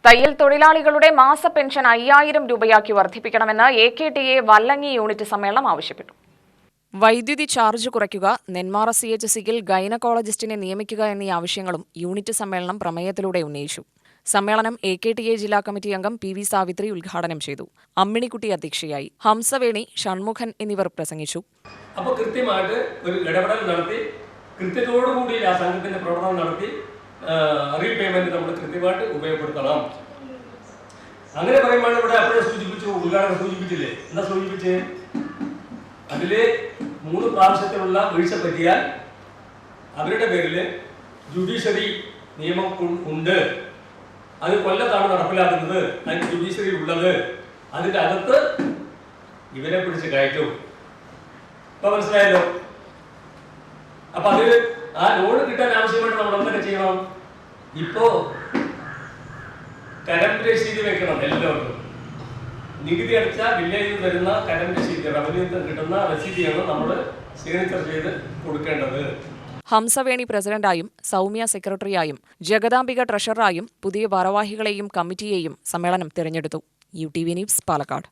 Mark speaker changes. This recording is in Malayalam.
Speaker 1: തയ്യൽ തൊഴിലാളികളുടെ മാസ പെൻഷൻ 5000 രൂപയാക്കി വർദ്ധിപ്പിക്കണമെന്ന് AKTA വല്ലങ്ങി യൂണിറ്റ് സമ്മേളനം ആവശ്യപ്പെട്ടു. വൈദ്യുതി ചാർജ് കുറയ്ക്കുക, നെന്മാറ CHSയിൽ ഗൈനക്കോളജിസ്റ്റിനെ നിയമിക്കുക എന്നീ ആവശ്യങ്ങളും യൂണിറ്റ് സമ്മേളനം പ്രമേയത്തിലൂടെ ഉന്നയിച്ചു. സമ്മേളനം AKTA ജില്ലാ കമ്മിറ്റി അംഗം PV സാവിത്രി ഉദ്ഘാടനം ചെയ്തു. അമ്മിണിക്കുട്ടി അധ്യക്ഷയായി. ഹംസവേണി, ഷൺമുഖൻ എന്നിവർ പ്രസംഗിച്ചു.
Speaker 2: അപ്പോൾ കൃത്യമായിട്ട് ഒരു ഇടപെടൽ നടത്തി, കൃത്യത്തോടുകൂടി ആ സംഘത്തിന്റെ പ്രവർത്തനം നടത്തി റീപേയ്മെന്റ് നമ്മൾ കൃത്യമായിട്ട് ഉപയോഗപ്പെടുത്തണം. അങ്ങനെ പറയുമ്പോൾ ഇവിടെ അപ്പോഴേ സൂചിപ്പിച്ചു, ഉദ്ഘാടനം സൂചിപ്പിച്ചില്ലേ? എന്താ സൂചിപ്പിച്ച്? അതില് 3 പ്രാവശ്യത്തിലുള്ള വീഴ്ച പറ്റിയാൽ അവരുടെ പേരിൽ ജുഡീഷ്യറി നിയമം ഉണ്ട്. അത് കൊല്ലത്താണ് നടപ്പിലാക്കുന്നത്. അതിന് ജുഡീഷ്യറി ഉള്ളത്. അതിന്റെ അകത്ത് ഇവരെ പിടിച്ച് കയറ്റും. ഇപ്പൊ മനസ്സിലായല്ലോ? അപ്പൊ അത് ആ ലോൺ കിട്ടാൻ ആവശ്യമായിട്ട് നമ്മൾ എന്തൊക്കെ ചെയ്യണം? ഇപ്പോ കരം രസീത് വെക്കണം. എല്ലാവർക്കും നികുതി അടച്ച വില്ലേജിൽ വരുന്ന കരം രസീത്, റവന്യൂ കിട്ടുന്ന രസീതിയാണ് നമ്മൾ സിഗ്നേച്ചർ ചെയ്ത് കൊടുക്കേണ്ടത്.
Speaker 1: ഹംസവേണി പ്രസിഡന്റായും സൗമ്യ സെക്രട്ടറിയായും ജഗദാംബിക ട്രഷററായും പുതിയ ഭാരവാഹികളെയും കമ്മിറ്റിയെയും സമ്മേളനം തിരഞ്ഞെടുത്തു. UTV news, Palakkad.